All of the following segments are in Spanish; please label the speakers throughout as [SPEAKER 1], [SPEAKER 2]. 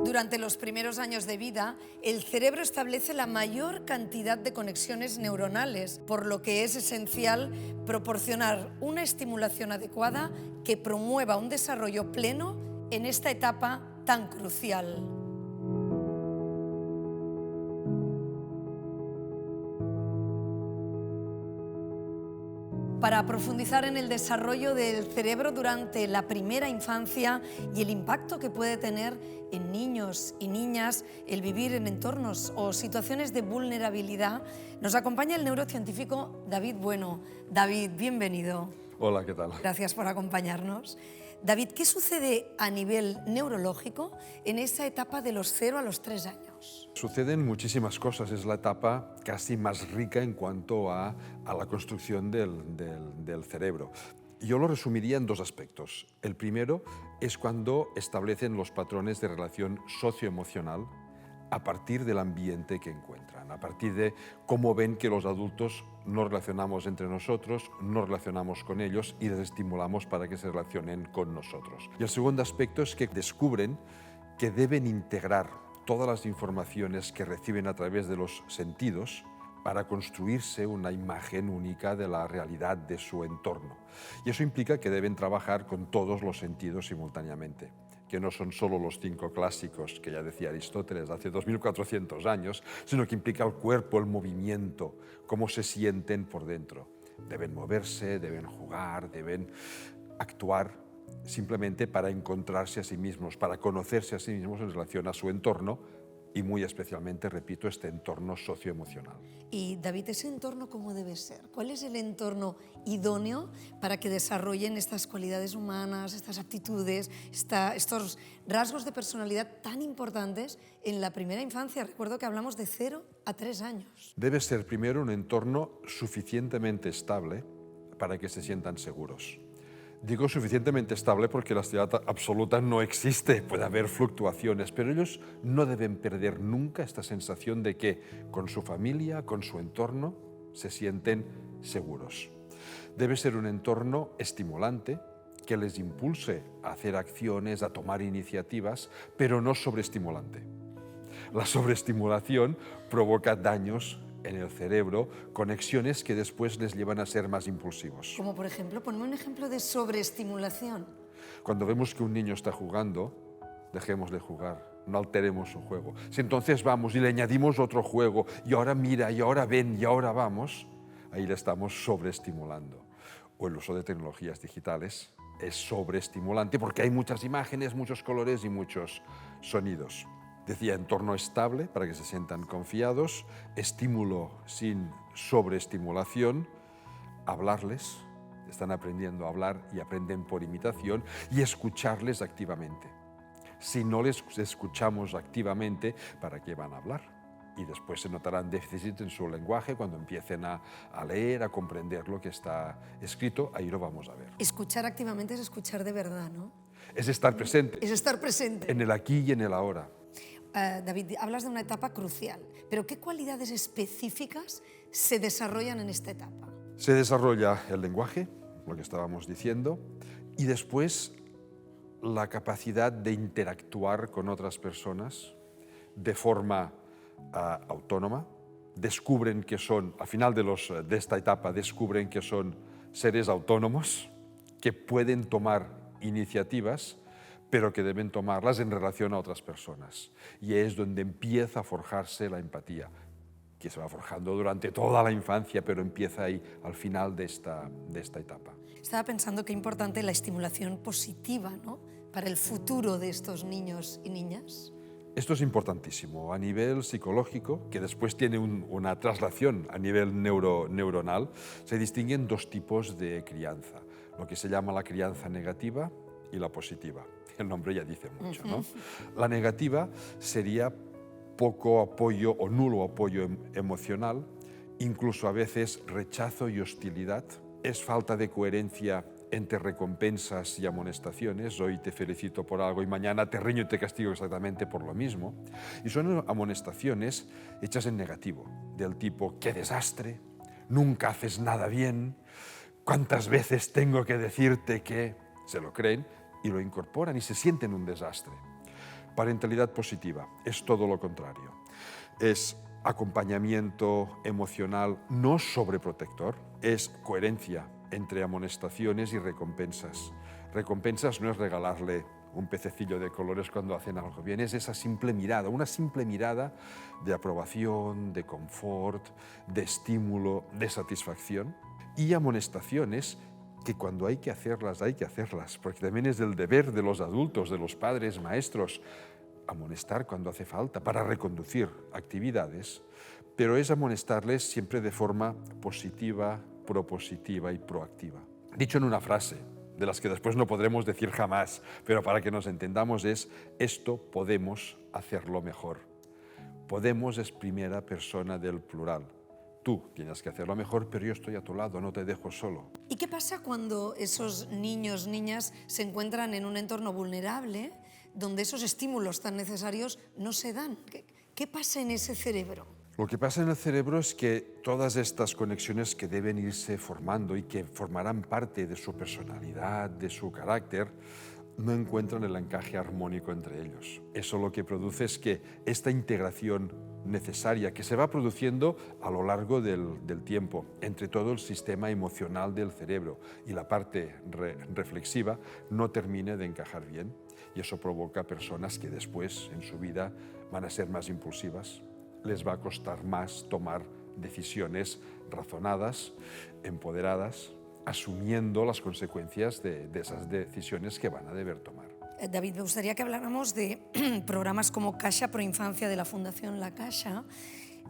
[SPEAKER 1] Durante los primeros años de vida, el cerebro establece la mayor cantidad de conexiones neuronales, por lo que es esencial proporcionar una estimulación adecuada que promueva un desarrollo pleno en esta etapa tan crucial. Para profundizar en el desarrollo del cerebro durante la primera infancia y el impacto que puede tener en niños y niñas el vivir en entornos o situaciones de vulnerabilidad, nos acompaña el neurocientífico David Bueno. David, bienvenido.
[SPEAKER 2] Hola, ¿qué tal?
[SPEAKER 1] Gracias por acompañarnos. David, ¿qué sucede a nivel neurológico en esa etapa de los 0 a los 3 años?
[SPEAKER 2] Suceden muchísimas cosas, es la etapa casi más rica en cuanto a la construcción del cerebro. Yo lo resumiría en dos aspectos. El primero es cuando establecen los patrones de relación socioemocional a partir del ambiente que encuentran, a partir de cómo ven que los adultos nos relacionamos entre nosotros, nos relacionamos con ellos y les estimulamos para que se relacionen con nosotros. Y el segundo aspecto es que descubren que deben integrar todas las informaciones que reciben a través de los sentidos para construirse una imagen única de la realidad de su entorno. Y eso implica que deben trabajar con todos los sentidos simultáneamente, que no son solo los 5 clásicos que ya decía Aristóteles hace 2400 años, sino que implica el cuerpo, el movimiento, cómo se sienten por dentro. Deben moverse, deben jugar, deben actuar simplemente para encontrarse a sí mismos, para conocerse a sí mismos en relación a su entorno y muy especialmente, repito, este entorno socioemocional.
[SPEAKER 1] Y David, ¿ese entorno cómo debe ser? ¿Cuál es el entorno idóneo para que desarrollen estas cualidades humanas, estas aptitudes, estos rasgos de personalidad tan importantes en la primera infancia? Recuerdo que hablamos de 0 a 3 años.
[SPEAKER 2] Debe ser primero un entorno suficientemente estable para que se sientan seguros. Digo suficientemente estable porque la estabilidad absoluta no existe, puede haber fluctuaciones, pero ellos no deben perder nunca esta sensación de que con su familia, con su entorno, se sienten seguros. Debe ser un entorno estimulante que les impulse a hacer acciones, a tomar iniciativas, pero no sobreestimulante. La sobreestimulación provoca daños en el cerebro, conexiones que después les llevan a ser más impulsivos.
[SPEAKER 1] Como por ejemplo, ponme un ejemplo de sobreestimulación.
[SPEAKER 2] Cuando vemos que un niño está jugando, dejémosle jugar, no alteremos su juego. Si entonces vamos y le añadimos otro juego, y ahora mira, y ahora ven, y ahora vamos, ahí le estamos sobreestimulando. O el uso de tecnologías digitales es sobreestimulante porque hay muchas imágenes, muchos colores y muchos sonidos. Decía, entorno estable para que se sientan confiados, estímulo sin sobreestimulación, hablarles, están aprendiendo a hablar y aprenden por imitación, y escucharles activamente. Si no les escuchamos activamente, ¿para qué van a hablar? Y después se notarán déficits en su lenguaje cuando empiecen a leer, a comprender lo que está escrito, ahí lo vamos a ver.
[SPEAKER 1] Escuchar activamente es escuchar de verdad, ¿no?
[SPEAKER 2] Es estar presente.
[SPEAKER 1] Es estar presente.
[SPEAKER 2] En el aquí y en el ahora.
[SPEAKER 1] David, hablas de una etapa crucial, pero ¿qué cualidades específicas se desarrollan en esta etapa?
[SPEAKER 2] Se desarrolla el lenguaje, lo que estábamos diciendo, y después la capacidad de interactuar con otras personas de forma autónoma. Descubren que son, al final de esta etapa, descubren que son seres autónomos, que pueden tomar iniciativas, pero que deben tomarlas en relación a otras personas. Y es donde empieza a forjarse la empatía, que se va forjando durante toda la infancia, pero empieza ahí al final de esta etapa.
[SPEAKER 1] Estaba pensando qué importante la estimulación positiva, ¿no?, para el futuro de estos niños y niñas.
[SPEAKER 2] Esto es importantísimo a nivel psicológico, que después tiene una traslación a nivel neuronal. Se distinguen dos tipos de crianza, lo que se llama la crianza negativa y la positiva. El nombre ya dice mucho, ¿no? La negativa sería poco apoyo o nulo apoyo emocional, incluso a veces rechazo y hostilidad. Es falta de coherencia entre recompensas y amonestaciones. Hoy te felicito por algo y mañana te riño y te castigo exactamente por lo mismo. Y son amonestaciones hechas en negativo, del tipo, ¡qué desastre! Nunca haces nada bien. ¿Cuántas veces tengo que decirte que? Se lo creen y lo incorporan y se sienten un desastre. Parentalidad positiva es todo lo contrario. Es acompañamiento emocional no sobreprotector, es coherencia entre amonestaciones y recompensas. Recompensas no es regalarle un pececillo de colores cuando hacen algo bien, es esa simple mirada, una simple mirada de aprobación, de confort, de estímulo, de satisfacción. Y amonestaciones que cuando hay que hacerlas, porque también es del deber de los adultos, de los padres, maestros, amonestar cuando hace falta para reconducir actividades, pero es amonestarles siempre de forma positiva, propositiva y proactiva. Dicho en una frase, de las que después no podremos decir jamás, pero para que nos entendamos es: esto podemos hacerlo mejor. Podemos es primera persona del plural. Tú tienes que hacerlo mejor, pero yo estoy a tu lado, no te dejo solo.
[SPEAKER 1] ¿Y qué pasa cuando esos niños, niñas se encuentran en un entorno vulnerable donde esos estímulos tan necesarios no se dan? ¿Qué pasa en ese cerebro?
[SPEAKER 2] Lo que pasa en el cerebro es que todas estas conexiones que deben irse formando y que formarán parte de su personalidad, de su carácter, no encuentran el encaje armónico entre ellos. Eso lo que produce es que esta integración necesaria que se va produciendo a lo largo del tiempo entre todo el sistema emocional del cerebro y la parte reflexiva no termine de encajar bien, y eso provoca personas que después en su vida van a ser más impulsivas, les va a costar más tomar decisiones razonadas, empoderadas, asumiendo las consecuencias de esas decisiones que van a deber tomar.
[SPEAKER 1] David, me gustaría que habláramos de programas como Caixa Proinfancia de la Fundación La Caixa,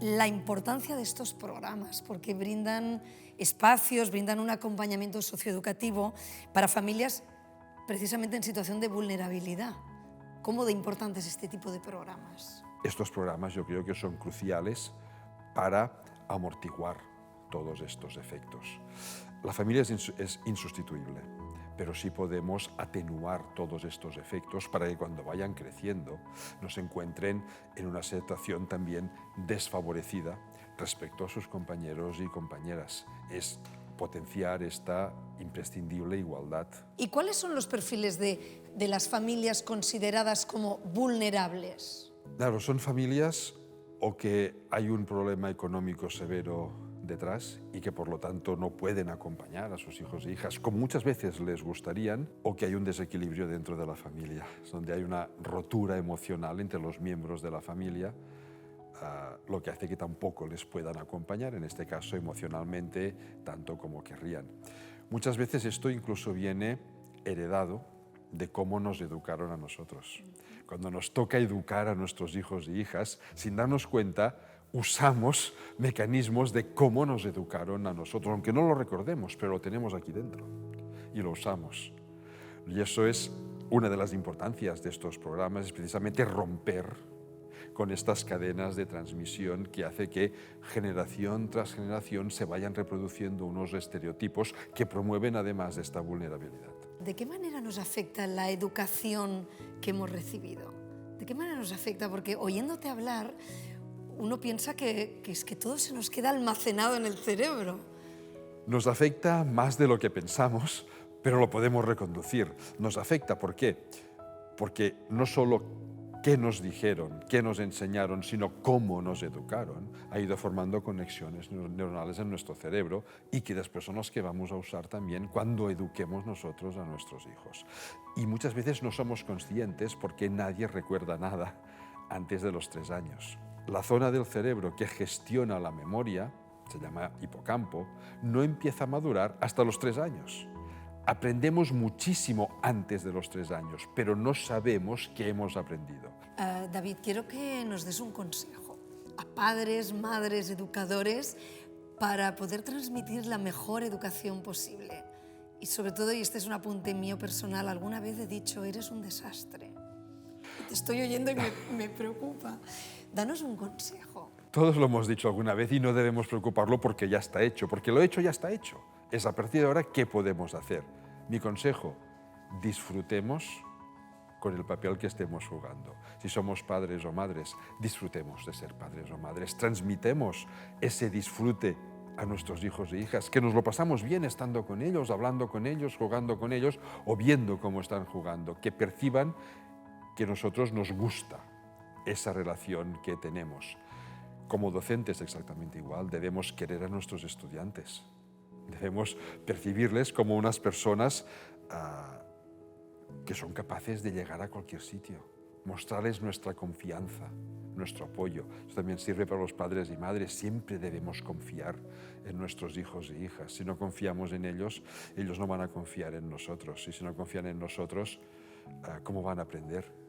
[SPEAKER 1] la importancia de estos programas, porque brindan espacios, brindan un acompañamiento socioeducativo para familias precisamente en situación de vulnerabilidad. ¿Cómo de importante es este tipo de programas?
[SPEAKER 2] Estos programas yo creo que son cruciales para amortiguar todos estos efectos. La familia es insustituible, pero sí podemos atenuar todos estos efectos para que cuando vayan creciendo nos encuentren en una situación también desfavorecida respecto a sus compañeros y compañeras. Es potenciar esta imprescindible igualdad.
[SPEAKER 1] ¿Y cuáles son los perfiles de las familias consideradas como vulnerables?
[SPEAKER 2] Claro, son familias o que hay un problema económico severo detrás y que por lo tanto no pueden acompañar a sus hijos e hijas como muchas veces les gustarían, o que hay un desequilibrio dentro de la familia, donde hay una rotura emocional entre los miembros de la familia, lo que hace que tampoco les puedan acompañar, en este caso emocionalmente, tanto como querrían. Muchas veces esto incluso viene heredado de cómo nos educaron a nosotros. Cuando nos toca educar a nuestros hijos e hijas, sin darnos cuenta, usamos mecanismos de cómo nos educaron a nosotros, aunque no lo recordemos, pero lo tenemos aquí dentro y lo usamos. Y eso es una de las importancias de estos programas, es precisamente romper con estas cadenas de transmisión que hace que generación tras generación se vayan reproduciendo unos estereotipos que promueven además esta vulnerabilidad.
[SPEAKER 1] ¿De qué manera nos afecta la educación que hemos recibido? ¿De qué manera nos afecta? Porque oyéndote hablar, uno piensa que es que todo se nos queda almacenado en el cerebro.
[SPEAKER 2] Nos afecta más de lo que pensamos, pero lo podemos reconducir. Nos afecta, ¿por qué? Porque no solo qué nos dijeron, qué nos enseñaron, sino cómo nos educaron, ha ido formando conexiones neuronales en nuestro cerebro y que después son los que vamos a usar también cuando eduquemos nosotros a nuestros hijos. Y muchas veces no somos conscientes porque nadie recuerda nada antes de los 3 años. La zona del cerebro que gestiona la memoria, se llama hipocampo, no empieza a madurar hasta los 3 años. Aprendemos muchísimo antes de los 3 años, pero no sabemos qué hemos aprendido.
[SPEAKER 1] David, quiero que nos des un consejo a padres, madres, educadores, para poder transmitir la mejor educación posible. Y sobre todo, y este es un apunte mío personal, alguna vez he dicho, eres un desastre. Te estoy oyendo y me preocupa. Danos un consejo.
[SPEAKER 2] Todos lo hemos dicho alguna vez y no debemos preocuparlo porque ya está hecho, porque lo hecho ya está hecho. Es a partir de ahora qué podemos hacer. Mi consejo, disfrutemos con el papel que estemos jugando. Si somos padres o madres, disfrutemos de ser padres o madres. Transmitemos ese disfrute a nuestros hijos e hijas, que nos lo pasamos bien estando con ellos, hablando con ellos, jugando con ellos o viendo cómo están jugando, que perciban que nosotros nos gusta esa relación que tenemos. Como docentes exactamente igual, debemos querer a nuestros estudiantes. Debemos percibirles como unas personas que son capaces de llegar a cualquier sitio. Mostrarles nuestra confianza, nuestro apoyo. Eso también sirve para los padres y madres. Siempre debemos confiar en nuestros hijos e hijas. Si no confiamos en ellos, ellos no van a confiar en nosotros. Y si no confían en nosotros, ¿cómo van a aprender?